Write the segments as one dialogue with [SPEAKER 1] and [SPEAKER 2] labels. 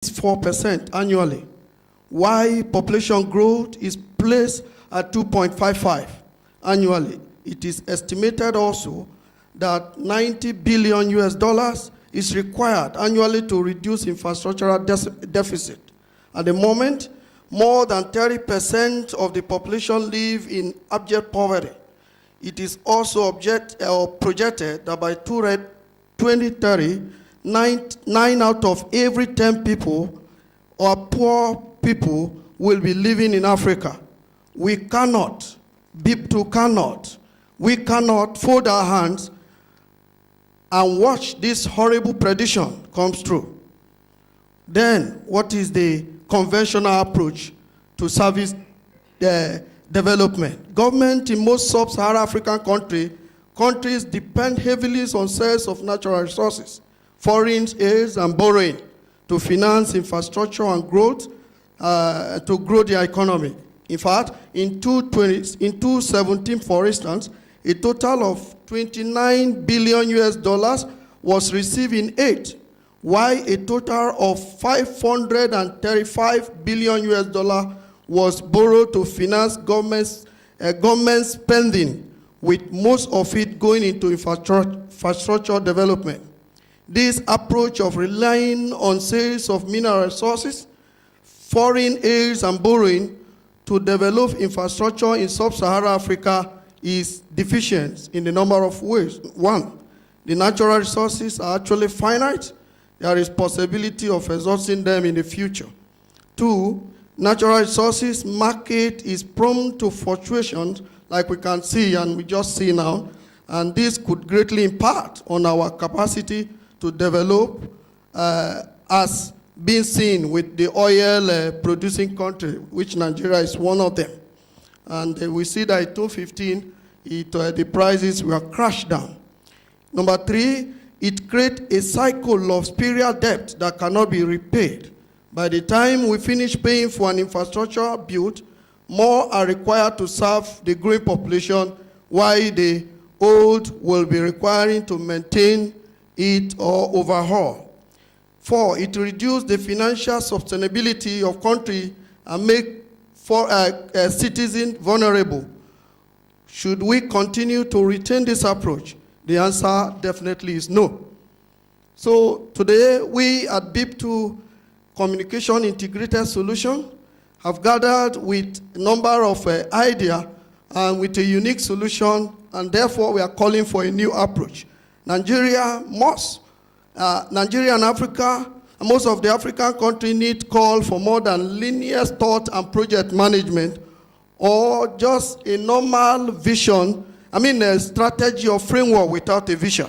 [SPEAKER 1] 4% annually, while population growth is placed at 2.55 annually. It is estimated also that 90 billion US dollars is required annually to reduce infrastructural deficit. At the moment, more than 30% of the population live in abject poverty. It is also projected that by 2030, 9 out of every 10 people or poor people will be living in Africa. We cannot, BeepTool cannot, we cannot fold our hands and watch this horrible prediction comes true. Then, what is the conventional approach to service development? Government in most sub-Saharan African countries depend heavily on sales of natural resources, foreign aids and borrowing to finance infrastructure and growth, to grow the economy. In fact, in 2017, for instance, a total of 29 billion US dollars was received in aid, while a total of 535 billion US dollars was borrowed to finance government spending, with most of it going into infrastructure development. This approach of relying on sales of mineral resources, foreign aids and borrowing to develop infrastructure in sub-Saharan Africa is deficient in a number of ways. One, the natural resources are actually finite. There is possibility of exhausting them in the future. Two, natural resources market is prone to fluctuations like we can see and we just see now, and this could greatly impact on our capacity to develop, as being seen with the oil producing country, which Nigeria is one of them. And we see that in 2015, the prices were crashed down. Number three, it creates a cycle of spiritual debt that cannot be repaid. By the time we finish paying for an infrastructure built, more are required to serve the growing population, while the old will be requiring to maintain it or overhaul. Four, it reduces the financial sustainability of country and make citizens vulnerable. Should we continue to retain this approach? The answer definitely is no. So today, we at BeepTool Communication Integrated Solution have gathered with a number of ideas and with a unique solution, and therefore we are calling for a new approach. Nigeria and Africa, and most of the African countries need call for more than linear thought and project management, or just a normal vision, a strategy or framework without a vision.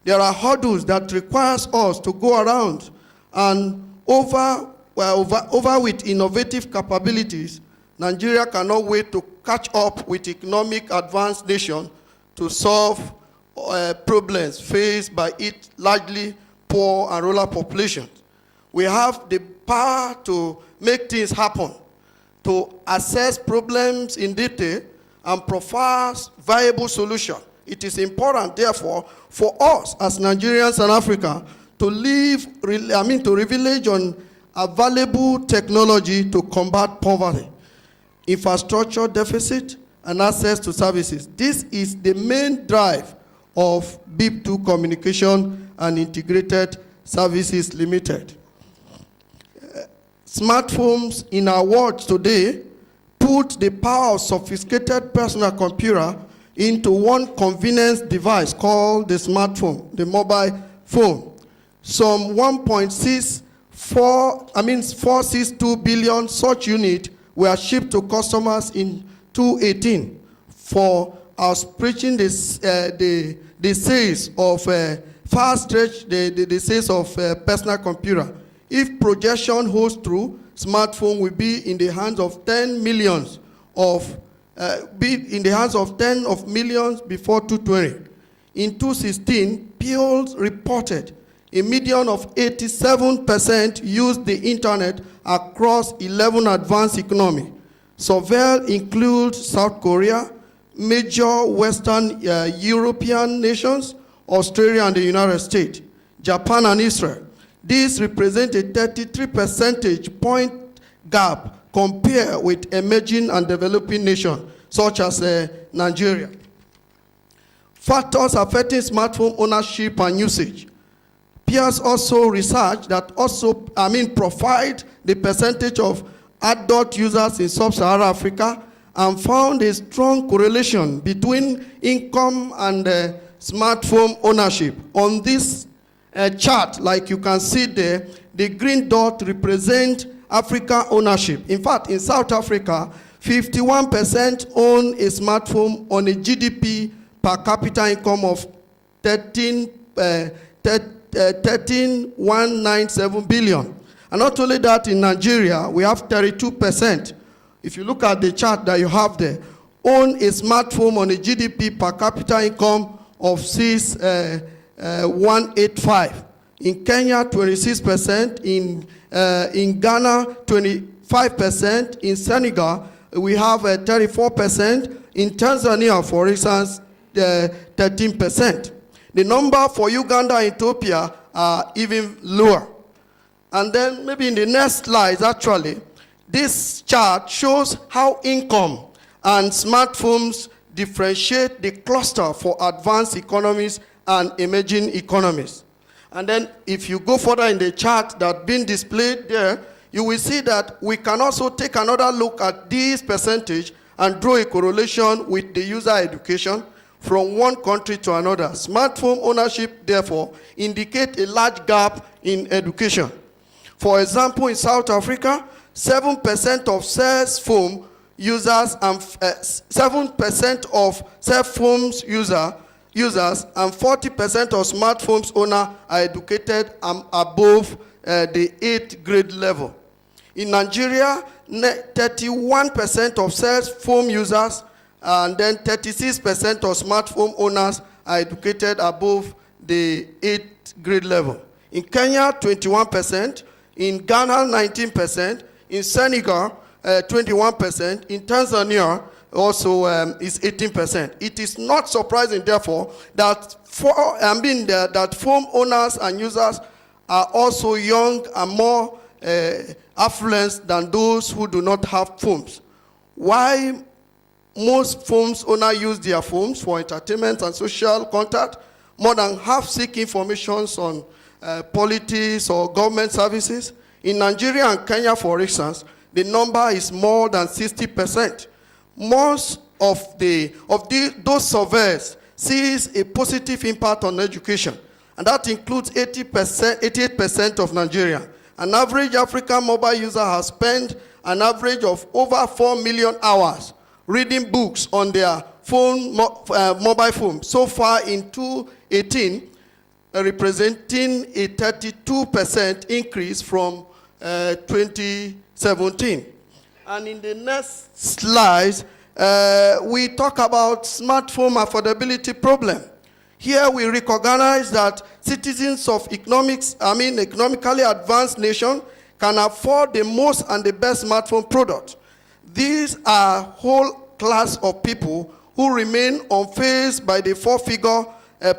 [SPEAKER 1] There are hurdles that requires us to go around and over with innovative capabilities. Nigeria cannot wait to catch up with economic advanced nations to solve problems faced by its largely poor and rural populations. We have the power to make things happen, to assess problems in detail and provide viable solutions. It is important, therefore, for us as Nigerians and Africa to leverage on available technology to combat poverty, infrastructure deficit, and access to services. This is the main drive of BeepTool Communication and Integrated Services Limited. Smartphones in our world today put the power of sophisticated personal computer into one convenience device called the smartphone, the mobile phone. Some 462 billion such units were shipped to customers in 2018 for outstretching the sales of the sales of personal computer. If projection holds true, smartphone will be in the hands of 10 millions before 2020. In 2016, Pew reported a median of 87% used the internet across 11 advanced economies. Survey includes South Korea, major Western European nations, Australia and the United States, Japan and Israel. This represents a 33 percentage point gap compared with emerging and developing nations such as Nigeria. Factors affecting smartphone ownership and usage. Peers also research that provide the percentage of adult users in sub-Saharan Africa and found a strong correlation between income and smartphone ownership. On this chart, like you can see there, the green dot represents Africa ownership. In fact, in South Africa, 51% own a smartphone on a GDP per capita income of 13,197 billion. And not only that, in Nigeria, we have 32%. If you look at the chart that you have there, own a smartphone on a GDP per capita income of 6,185. In Kenya, 26%. In Ghana, 25%. In Senegal, we have 34%. In Tanzania, for instance, 13%. The number for Uganda and Ethiopia are even lower. And then maybe in the next slide, actually, this chart shows how income and smartphones differentiate the cluster for advanced economies and emerging economies. And then if you go further in the chart that's been displayed there, you will see that we can also take another look at this percentage and draw a correlation with the user education from one country to another. Smartphone ownership, therefore, indicates a large gap in education. For example, in South Africa, 7% of cell phone users and 7% of cell phones users and 40% of smartphones owners are educated above the 8th grade level. In Nigeria, 31% of cell phone users and then 36% of smartphone owners are educated above the 8th grade level. In Kenya, 21%. In Ghana, 19%. In Senegal, 21%. In Tanzania, also is 18%. It is not surprising, therefore, that that phone owners and users are also young and more affluent than those who do not have phones. Why most phones owners use their phones for entertainment and social contact? More than half seek information on politics or government services. In Nigeria and Kenya, for instance, the number is more than 60%. Most of those surveys sees a positive impact on education, and that includes 88% of Nigeria. An average African mobile user has spent an average of over 4 million hours reading books on their mobile phone so far in 2018, representing a 32% increase from 2017. And in the next slide, we talk about smartphone affordability problem. Here we recognize that citizens of economically advanced nations can afford the most and the best smartphone product. These are whole class of people who remain unfazed by the four-figure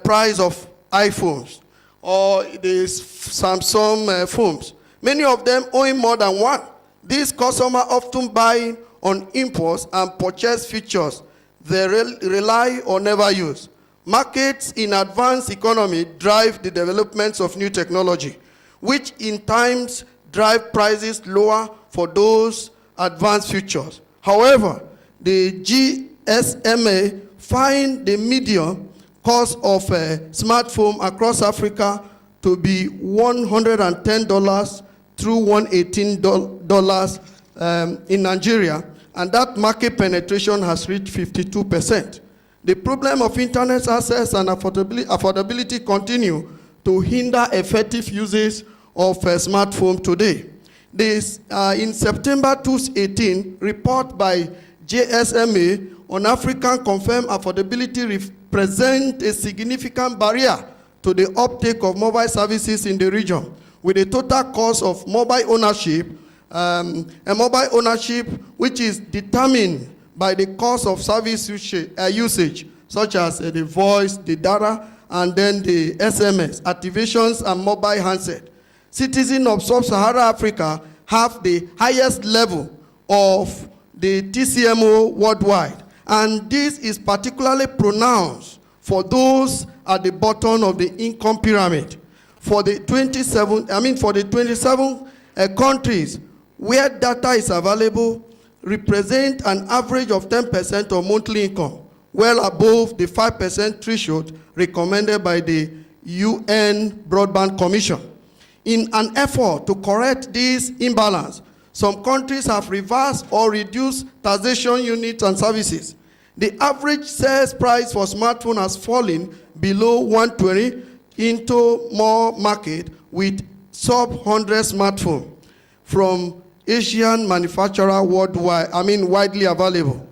[SPEAKER 1] price of iPhones or the Samsung phones. Many of them own more than one. These customers often buy on impulse and purchase features they rely or never use. Markets in advanced economy drive the developments of new technology, which in times drive prices lower for those advanced features. However, the GSMA find the median cost of a smartphone across Africa to be $110 through $118 in Nigeria, and that market penetration has reached 52%. The problem of internet access and affordability continue to hinder effective uses of a smartphone today. In September 2018, report by GSMA on African confirmed affordability represent a significant barrier to the uptake of mobile services in the region, with a total cost of mobile ownership, which is determined by the cost of service usage, such as the voice, the data, and then the SMS, activations, and mobile handset. citizens of sub-Saharan Africa have the highest level of the TCMO worldwide. And this is particularly pronounced for those at the bottom of the income pyramid. For the 27 countries where data is available, represent an average of 10% of monthly income, well above the 5% threshold recommended by the UN Broadband Commission. In an effort to correct this imbalance, some countries have reversed or reduced taxation units and services. The average sales price for smartphone has fallen below 120 into more market with sub-100 smartphone from Asian manufacturer worldwide, widely available.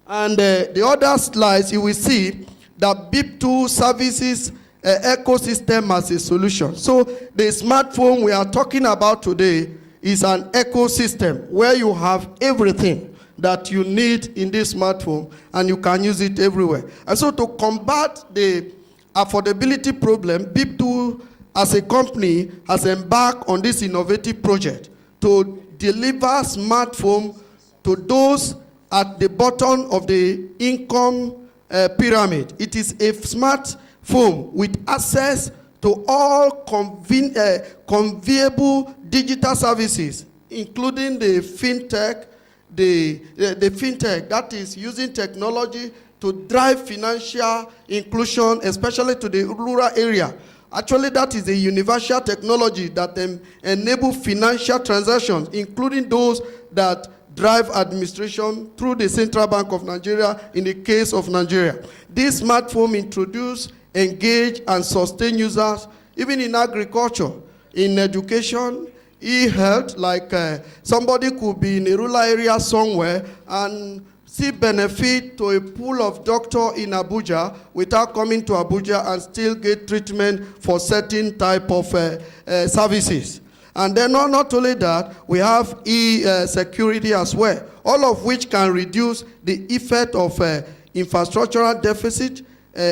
[SPEAKER 1] And the other slides, you will see that BeepTool services ecosystem as a solution. So the smartphone we are talking about today is an ecosystem where you have everything that you need in this smartphone and you can use it everywhere. And so to combat the affordability problem, BeepTool as a company has embarked on this innovative project to deliver smartphone to those at the bottom of the income pyramid. It is a smartphone with access to all conveyable digital services, including the fintech, the fintech that is using technology to drive financial inclusion, especially to the rural area. Actually, that is a universal technology that enable financial transactions, including those that drive administration through the Central Bank of Nigeria in the case of Nigeria. This smartphone introduce, engage, and sustain users, even in agriculture, in education, e-health, like somebody could be in a rural area somewhere and see benefit to a pool of doctor in Abuja without coming to Abuja and still get treatment for certain type of services. And then not only that, we have e-security as well, all of which can reduce the effect of infrastructural deficit,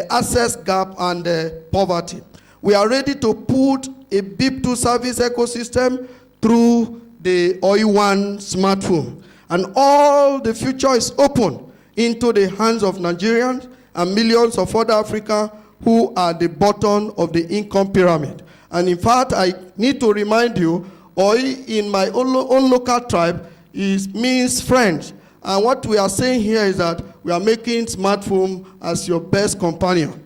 [SPEAKER 1] access gap, and poverty. We are ready to put a BeepTool service ecosystem through the OI1 smartphone. And all the future is open into the hands of Nigerians and millions of other Africans who are the bottom of the income pyramid. And in fact, I need to remind you, Oi in my own local tribe means friend. And what we are saying here is that we are making smartphone as your best companion.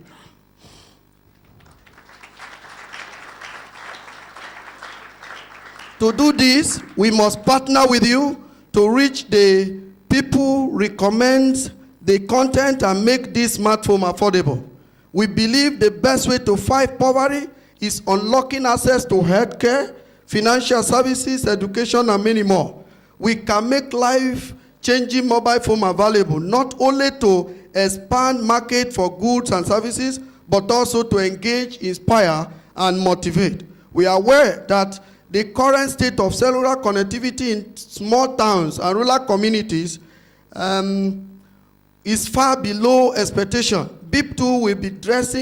[SPEAKER 1] To do this, we must partner with you to reach the people, recommend the content, and make this smartphone affordable. We believe the best way to fight poverty is unlocking access to healthcare, financial services, education, and many more. We can make life-changing mobile phone available, not only to expand market for goods and services, but also to engage, inspire, and motivate. We are aware that the current state of cellular connectivity in small towns and rural communities is far below expectation. BeepTool will be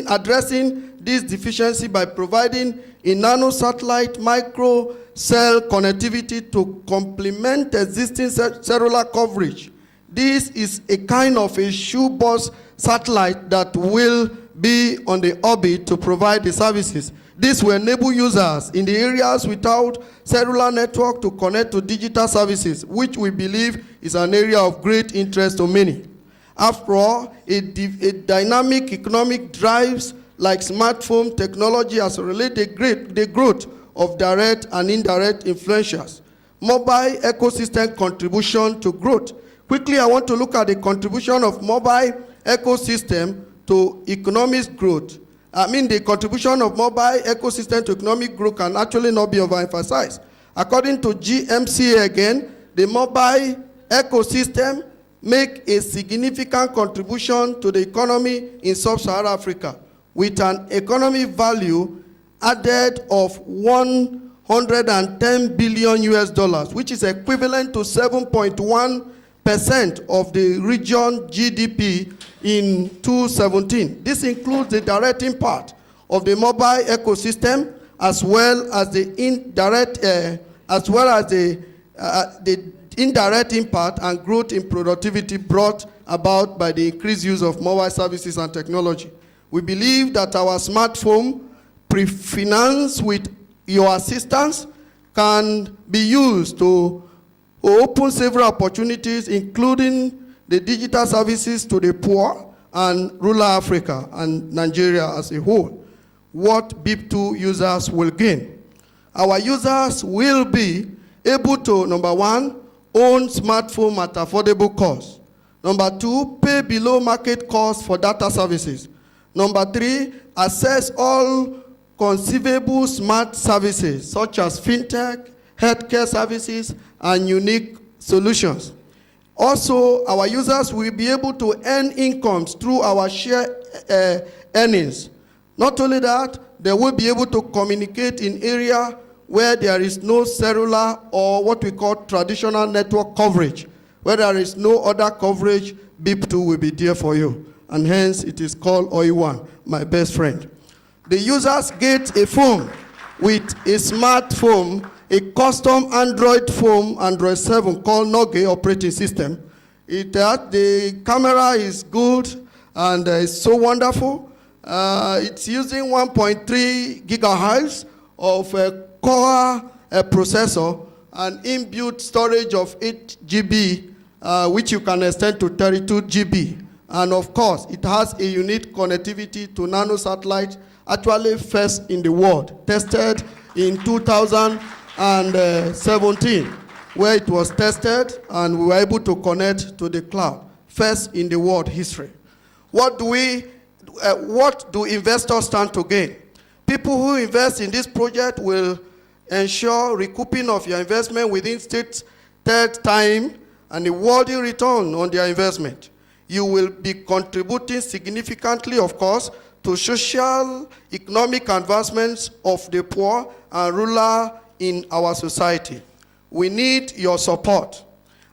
[SPEAKER 1] addressing this deficiency by providing a nano satellite micro cell connectivity to complement existing cellular coverage. This is a kind of a shoebox satellite that will be on the orbit to provide the services. This will enable users in the areas without cellular network to connect to digital services, which we believe is an area of great interest to many. After all, a dynamic economic drives like smartphone technology has related the growth of direct and indirect influencers. Mobile ecosystem contribution to growth. Quickly, I want to look at the contribution of mobile ecosystem to economic growth. The contribution of mobile ecosystem to economic growth can actually not be overemphasized. According to GMCA again, the mobile ecosystem make a significant contribution to the economy in sub-Saharan Africa with an economic value added of $110 billion US, which is equivalent to 7.1% of the region GDP in 2017. This includes the direct impact of the mobile ecosystem as well as the indirect impact and growth in productivity brought about by the increased use of mobile services and technology. We believe that our smartphone, pre-financed with your assistance, can be used to open several opportunities, including the digital services to the poor and rural Africa and Nigeria as a whole. What BeepTool users will gain. Our users will be able to, number one, own smartphone at affordable cost. Number two, pay below market cost for data services. Number three, access all conceivable smart services such as fintech, healthcare services, and unique solutions. Also, our users will be able to earn incomes through our share earnings. Not only that, they will be able to communicate in areas where there is no cellular or what we call traditional network coverage. Where there is no other coverage, BeepTool will be there for you. And hence, it is called OI1, my best friend. The users get a phone with a smartphone, a custom Android phone, Android 7, called Noge operating system. The camera is good and it's so wonderful. It's using 1.3 gigahertz of a core processor and inbuilt storage of 8 GB, which you can extend to 32 GB. And of course, it has a unique connectivity to nano satellites, actually first in the world, tested in 2017, where it was tested and we were able to connect to the cloud, first in the world history. What do investors stand to gain? People who invest in this project will ensure recouping of your investment within stated time and a worthy return on their investment. You will be contributing significantly, of course, to social economic advancements of the poor and rural in our society. We need your support.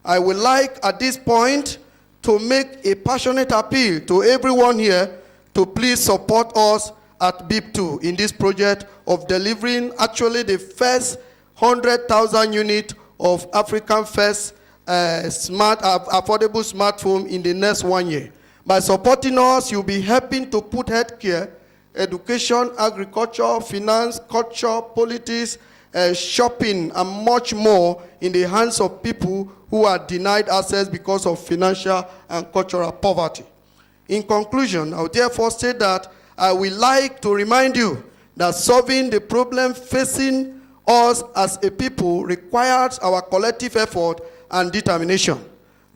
[SPEAKER 1] I would like at this point to make a passionate appeal to everyone here to please support us at BeepTool in this project of delivering actually the first 100,000 unit of African first affordable smartphone in the next 1 year. By supporting us, you'll be helping to put healthcare, education, agriculture, finance, culture, politics, shopping, and much more in the hands of people who are denied access because of financial and cultural poverty. In conclusion, I would therefore say that I would like to remind you that solving the problem facing us as a people requires our collective effort and determination.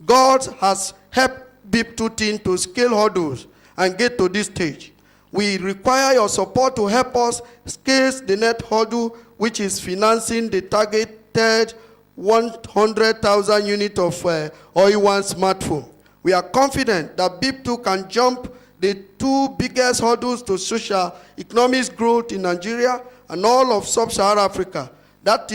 [SPEAKER 1] God has helped BeepTool team to scale hurdles and get to this stage. We require your support to help us scale the next hurdle, which is financing the targeted 100,000 units of OI1 smartphone. We are confident that BeepTool can jump the two biggest hurdles to social economic growth in Nigeria and all of sub-Saharan Africa. That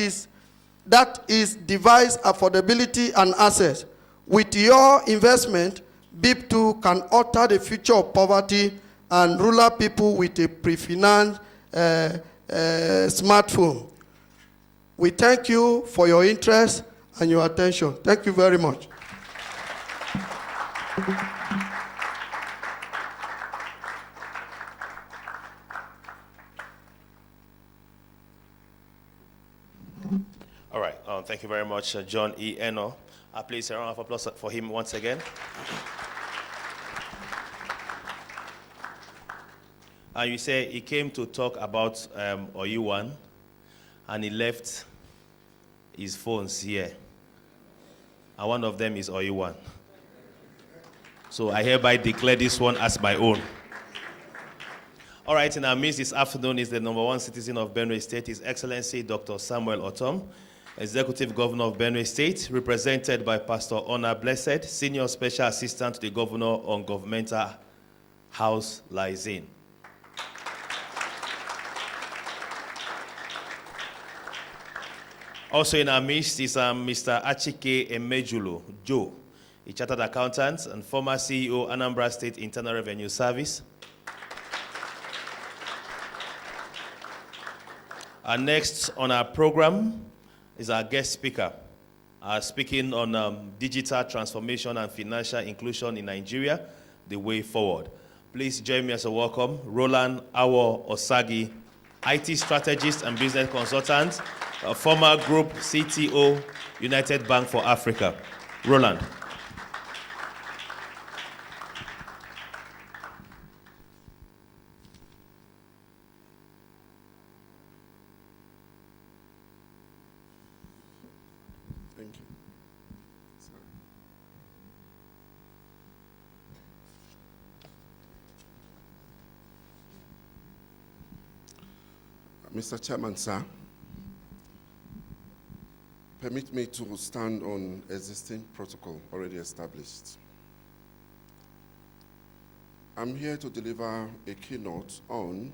[SPEAKER 1] is device affordability and access. With your investment, BeepTool can alter the future of poverty and rural people with a pre-financed smartphone. We thank you for your interest and your attention. Thank you very much.
[SPEAKER 2] All right, thank you very much, John E. Enoh. Please, a round of applause for him once again. And you say he came to talk about OI1, and he left his phones here. And one of them is OI1. So I hereby declare this one as my own. All right, in our midst this afternoon is the #1 citizen of Benue State, His Excellency Dr. Samuel Otom, Executive Governor of Benue State, represented by Pastor Honor Blessed, Senior Special Assistant to the Governor on Governmental House Liaison. Also in our midst is Mr. Achike Emejulu Joe, a chartered accountant and former CEO, Anambra State Internal Revenue Service. Next on our program is our guest speaker, speaking on digital transformation and financial inclusion in Nigeria, the way forward. Please join me as a welcome, Roland Awo Osagi, IT strategist and business consultant, a former group CTO, United Bank for Africa. Roland.
[SPEAKER 3] Thank you. Mr. Chairman, sir, permit me to stand on existing protocol already established. I'm here to deliver a keynote on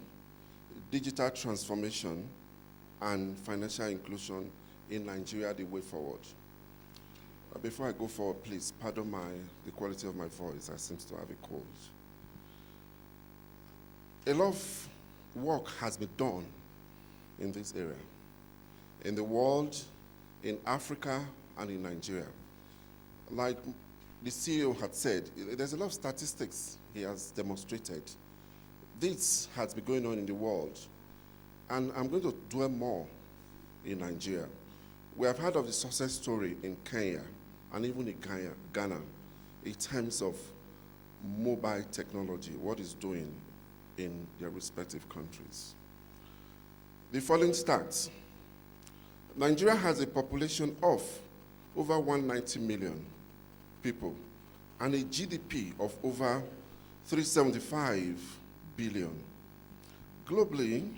[SPEAKER 3] digital transformation and financial inclusion in Nigeria, the way forward. Before I go forward, please pardon the quality of my voice. I seem to have a cold. A lot of work has been done in this area, in the world, in Africa, and in Nigeria. Like the CEO had said, there's a lot of statistics he has demonstrated. This has been going on in the world, and I'm going to dwell more in Nigeria. We have heard of the success story in Kenya and even in Ghana in terms of mobile technology, what it's doing in their respective countries. The following stats. Nigeria has a population of over 190 million people and a GDP of over 375 billion. Globally,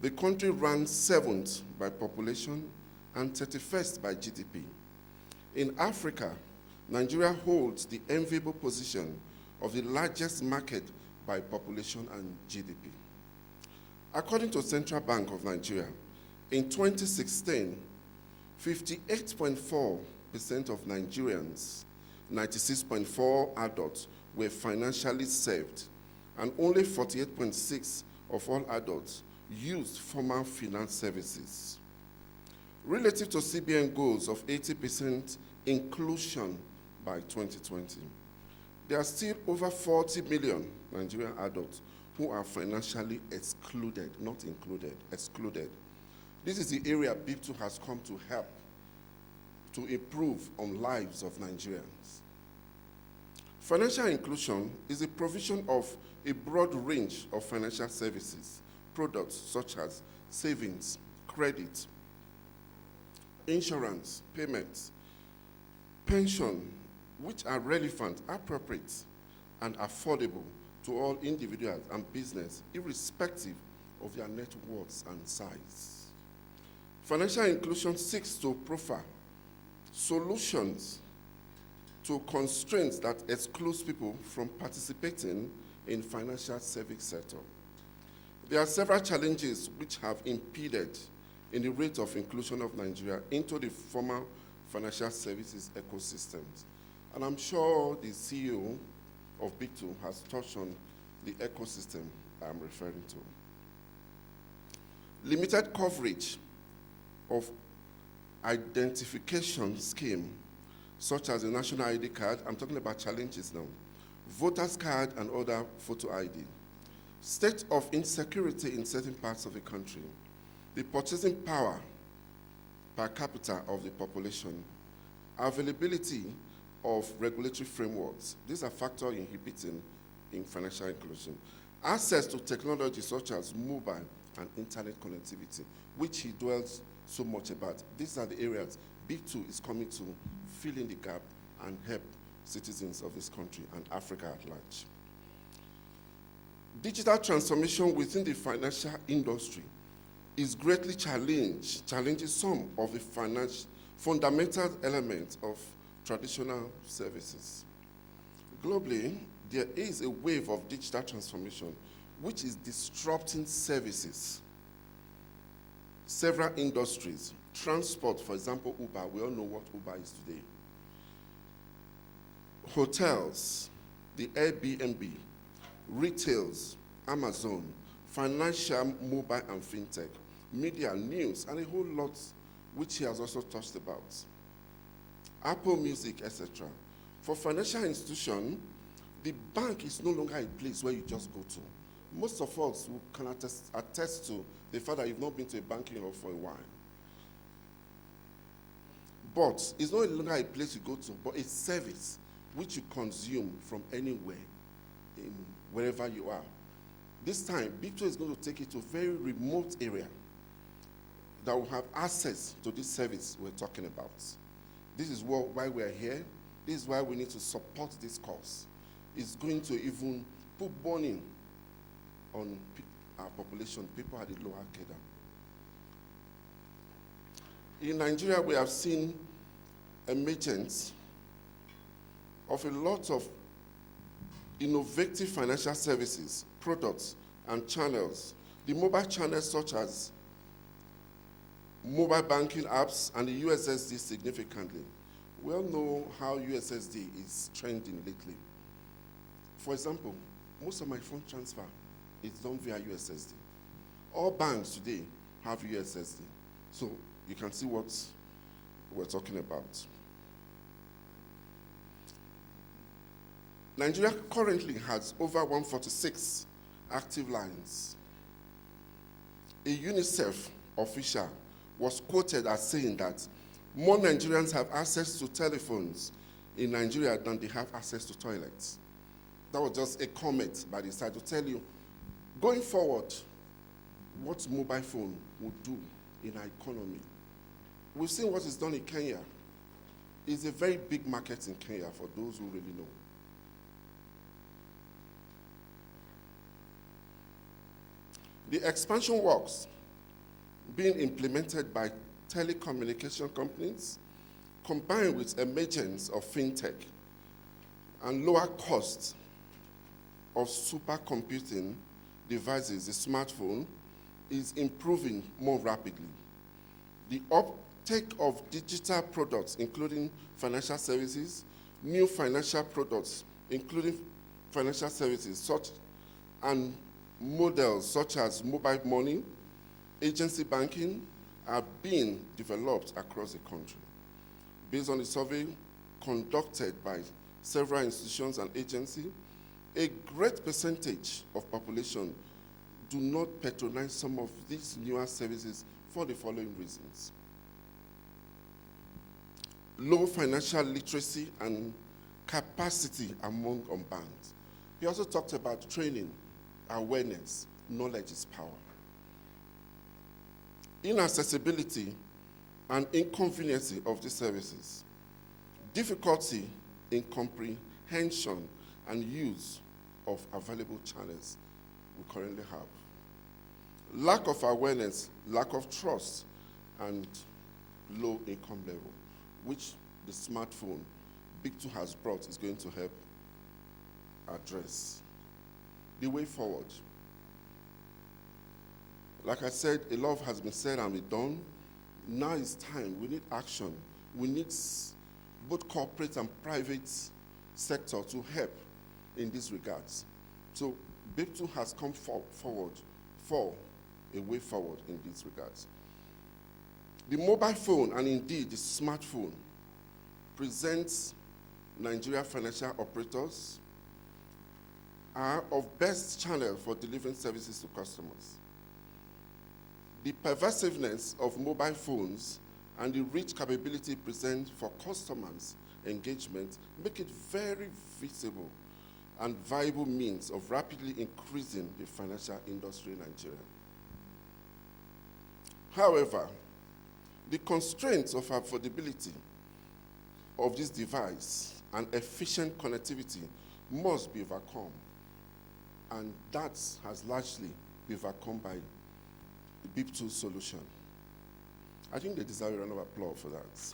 [SPEAKER 3] the country ranks 7th by population and 31st by GDP. In Africa, Nigeria holds the enviable position of the largest market by population and GDP. According to Central Bank of Nigeria, in 2016, 58.4% of Nigerians, 96.4 adults were financially saved, and only 48.6% of all adults used formal finance services. Relative to CBN goals of 80% inclusion by 2020, there are still over 40 million Nigerian adults who are financially excluded, not included, excluded. This is the area BeepTool has come to help to improve on lives of Nigerians. Financial inclusion is the provision of a broad range of financial services, products such as savings, credit, insurance, payments, pension, which are relevant, appropriate, and affordable to all individuals and business, irrespective of their net worths and size. Financial inclusion seeks to proffer solutions to constraints that exclude people from participating in financial service sector. There are several challenges which have impeded in the rate of inclusion of Nigeria into the formal financial services ecosystems. And I'm sure the CEO of BeepTool has touched on the ecosystem I'm referring to. Limited coverage of identification scheme, such as the national ID card, I'm talking about challenges now, voter's card and other photo ID. State of insecurity in certain parts of the country, the purchasing power per capita of the population, availability of regulatory frameworks. These are factors inhibiting in financial inclusion. Access to technology such as mobile and internet connectivity, which he dwells so much about. These are the areas BeepTool is coming to fill in the gap and help citizens of this country and Africa at large. Digital transformation within the financial industry is greatly challenging some of the fundamental elements of traditional services. Globally, there is a wave of digital transformation which is disrupting services. Several industries, transport, for example, Uber, we all know what Uber is today. Hotels, the Airbnb, retails, Amazon, financial, mobile, and fintech, media, news, and a whole lot which he has also touched about. Apple Music, etc. For financial institution, the bank is no longer a place where you just go to. Most of us who can attest to the fact that you've not been to a banking hall for a while. But it's no longer a place you go to, but a service which you consume from anywhere, wherever you are. This time, BeepTool is going to take it to a very remote area that will have access to this service we're talking about. This is why we're here. This is why we need to support this cause. It's going to even put burning on our population, people at the lower cadre. In Nigeria, we have seen emergence of a lot of innovative financial services, products, and channels. The mobile channels such as mobile banking apps and the USSD significantly. We all know how USSD is trending lately. For example, most of my fund transfer is done via USSD. All banks today have USSD. So you can see what we're talking about. Nigeria currently has over 146 active lines. A UNICEF official was quoted as saying that more Nigerians have access to telephones in Nigeria than they have access to toilets. That was just a comment by the side to tell you, going forward, what mobile phone would do in our economy. We've seen what is done in Kenya. It's a very big market in Kenya for those who really know. The expansion works being implemented by telecommunication companies, combined with emergence of fintech and lower costs of supercomputing devices, the smartphone, is improving more rapidly. The uptake of digital products, including financial services, new financial products, including financial services, such and models such as mobile money, agency banking, are being developed across the country. Based on the survey conducted by several institutions and agencies, a great percentage of population do not patronize some of these newer services for the following reasons. Low financial literacy and capacity among unbanked. He also talked about training, awareness, knowledge is power. Inaccessibility and inconvenience of these services. Difficulty in comprehension and use of available channels we currently have. Lack of awareness, lack of trust, and low income level, which the smartphone BeepTool has brought is going to help address. The way forward. Like I said, a lot has been said and been done. Now it's time. We need action. We need both corporate and private sector to help in these regards. So BeepTool has come forward for a way forward in these regards. The mobile phone, and indeed the smartphone, presents Nigeria financial operators are of best channel for delivering services to customers. The pervasiveness of mobile phones and the rich capability present for customers' engagement make it very visible and viable means of rapidly increasing the financial industry in Nigeria. However, the constraints of affordability of this device and efficient connectivity must be overcome. And that has largely been overcome by the BeepTool solution. I think they deserve a round of applause for that.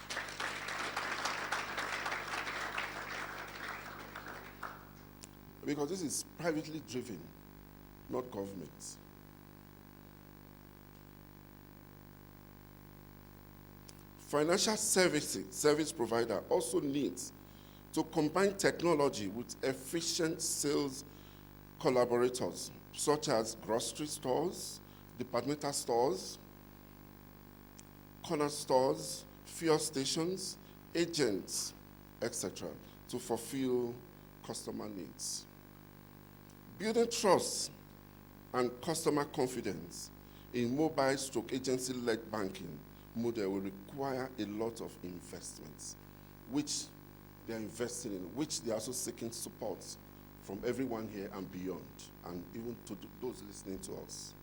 [SPEAKER 3] Because this is privately driven, not government. Financial service provider also needs to combine technology with efficient sales collaborators, such as grocery stores, departmental stores, corner stores, fuel stations, agents, etc., to fulfill customer needs. Building trust and customer confidence in mobile stroke agency-led banking model will require a lot of investments, which they are investing in, which they are also seeking support from everyone here and beyond, and even to those listening to us.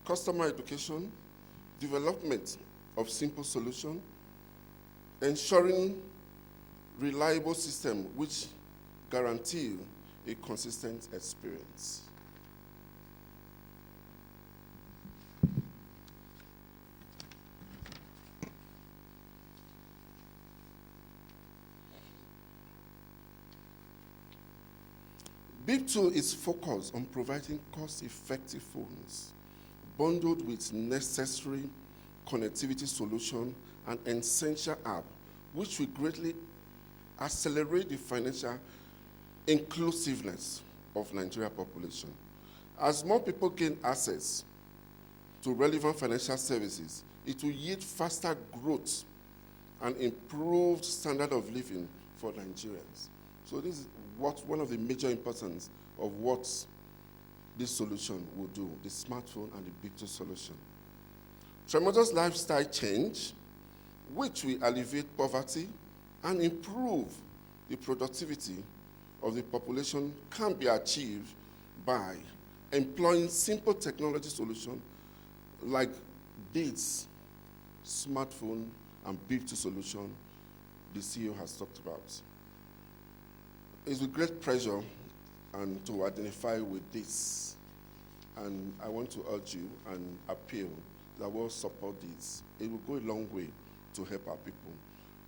[SPEAKER 3] Customer education, development of simple solution, ensuring reliable system which guarantee a consistent experience. BeepTool is focused on providing cost-effective phones bundled with necessary connectivity solution and essential app, which will greatly accelerate the financial inclusiveness of Nigeria population. As more people gain access to relevant financial services, it will yield faster growth and improved standard of living for Nigerians. So this is one of the major importance of what this solution will do, the smartphone and the BeepTool solution. Tremendous lifestyle change, which will alleviate poverty and improve the productivity of the population, can be achieved by employing simple technology solutions like this smartphone and BeepTool solution the CEO has talked about. It's with great pleasure and to identify with this. And I want to urge you and appeal that we'll support this. It will go a long way to help our people.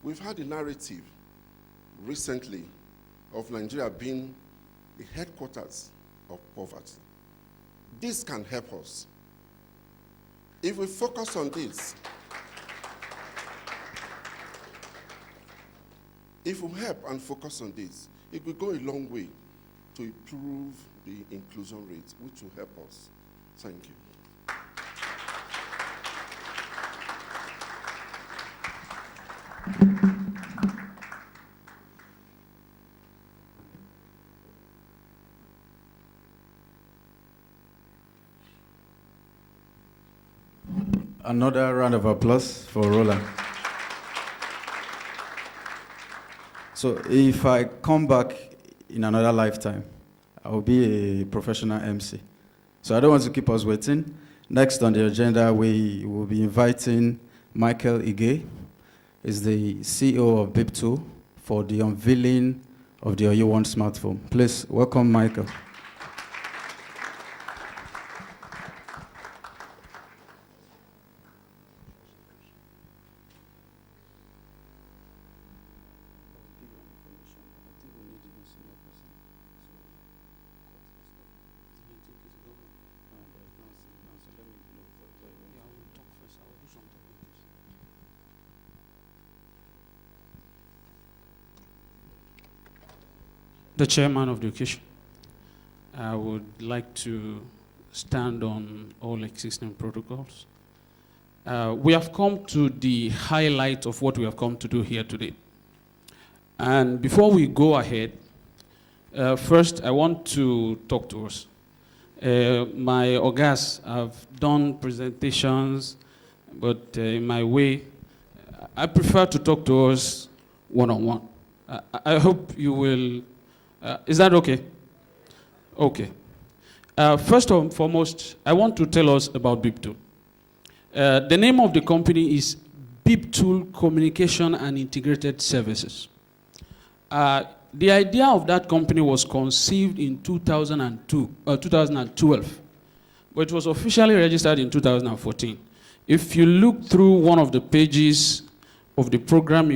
[SPEAKER 3] We've had a narrative recently of Nigeria being the headquarters of poverty. This can help us. If we focus on this, if we help and focus on this, it will go a long way to improve the inclusion rate, which will help us. Thank you.
[SPEAKER 4] Another round of applause for Roland. So if I come back in another lifetime, I'll be a professional MC. So I don't want to keep us waiting. Next on the agenda, we will be inviting Michael Ige. He's the CEO of BeepTool for the unveiling of the Oyo1 smartphone. Please welcome Michael.
[SPEAKER 5] The chairman of the occasion, I would like to stand on all existing protocols. We have come to the highlight of what we have come to do here today. And before we go ahead, first I want to talk to us. My ogas have done presentations, but in my way, I prefer to talk to us one-on-one. I hope you will. Is that okay? Okay. First and foremost, I want to tell us about BeepTool. The name of the company is BeepTool Communication and Integrated Services. The idea of that company was conceived in 2012, but it was officially registered in 2014. If you look through one of the pages of the program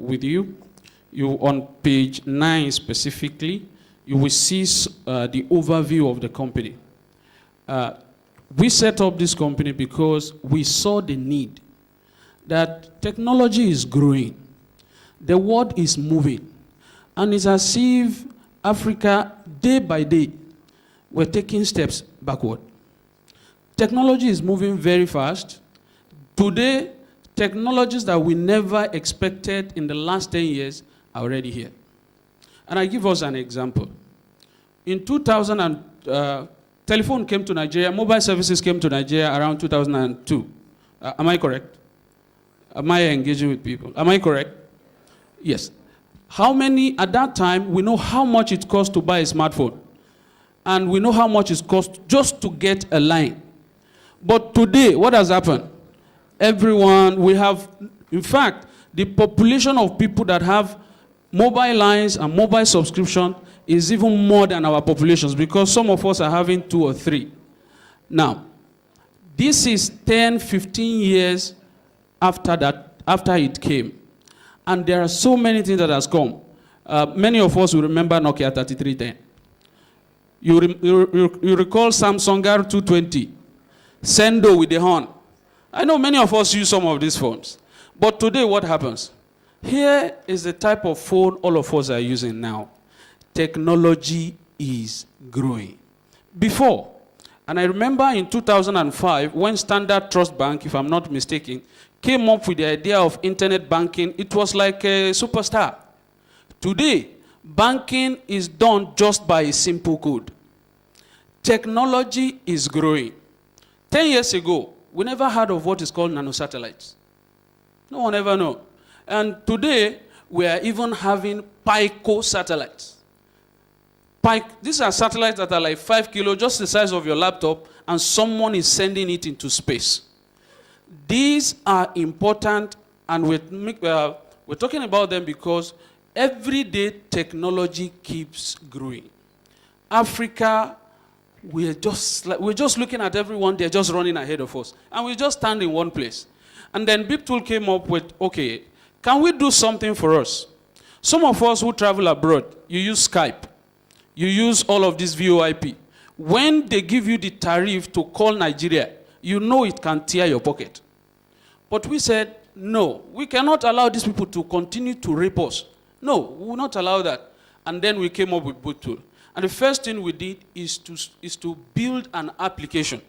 [SPEAKER 5] with you on page 9 specifically, you will see the overview of the company. We set up this company because we saw the need that technology is growing, the world is moving, and it's as if Africa, day by day, we're taking steps backward. Technology is moving very fast. Today, technologies that we never expected in the last 10 years are already here. And I give us an example. In 2000, telephone came to Nigeria, mobile services came to Nigeria around 2002. Am I correct? Am I engaging with people? Am I correct? Yes. How many, at that time, we know how much it cost to buy a smartphone. And we know how much it costs just to get a line. But today, what has happened? Everyone, we have, in fact, the population of people that have mobile lines and mobile subscription is even more than our populations, because some of us are having 2 or 3. Now, this is 10, 15 years after that, after it came. And there are so many things that has come. Many of us will remember Nokia 3310. You recall Samsung R220, Sendo with the horn. I know many of us use some of these phones. But today, what happens? Here is the type of phone all of us are using now. Technology is growing. Before, and I remember in 2005, when Standard Trust Bank, if I'm not mistaken, came up with the idea of internet banking, it was like a superstar. Today, banking is done just by a simple code. Technology is growing. 10 years ago, we never heard of what is called nanosatellites. No one ever knew. And today, we are even having pico satellites. These are satellites that are like 5 kilos, just the size of your laptop, and someone is sending it into space. These are important, and we're talking about them because every day technology keeps growing. Africa, we're just looking at everyone, they're just running ahead of us. And we just stand in one place. And then BeepTool came up with, okay, can we do something for us? Some of us who travel abroad, you use Skype. You use all of this VoIP. When they give you the tariff to call Nigeria, you know it can tear your pocket. But we said, no, we cannot allow these people to continue to rape us. No, we will not allow that. And then we came up with BeepTool. And the first thing we did is to build an application.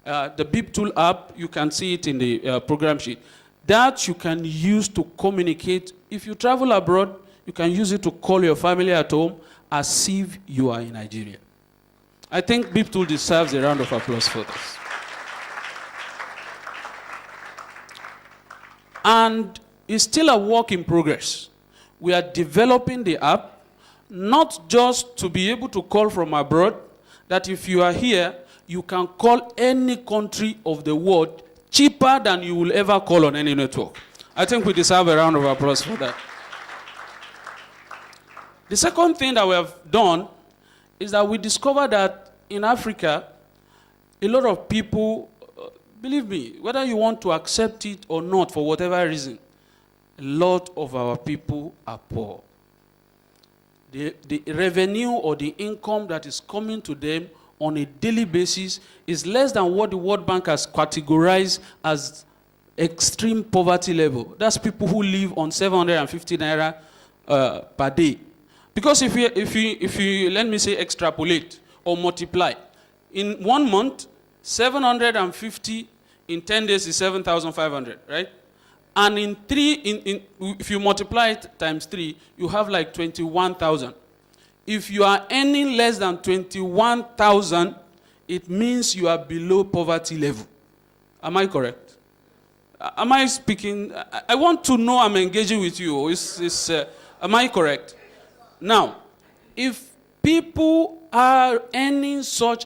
[SPEAKER 5] The BeepTool app, you can see it in the program sheet. That you can use to communicate. If you travel abroad, you can use it to call your family at home as if you are in Nigeria. I think BeepTool deserves a round of applause for this. And it's still a work in progress. We are developing the app, not just to be able to call from abroad, that if you are here, you can call any country of the world cheaper than you will ever call on any network. I think we deserve a round of applause for that. The second thing that we have done is that we discovered that in Africa, a lot of people, believe me, whether you want to accept it or not for whatever reason, a lot of our people are poor. The revenue or the income that is coming to them on a daily basis is less than what the World Bank has categorized as extreme poverty level. That's people who live on 750 naira per day. Because if you let me say extrapolate or multiply, in 1 month, 750 in 10 days is 7,500, right? And if you multiply it times 3, you have like 21,000. If you are earning less than 21,000, it means you are below poverty level. Am I correct? Am I speaking? I want to know I'm engaging with you. Am I correct? Now, if people are earning such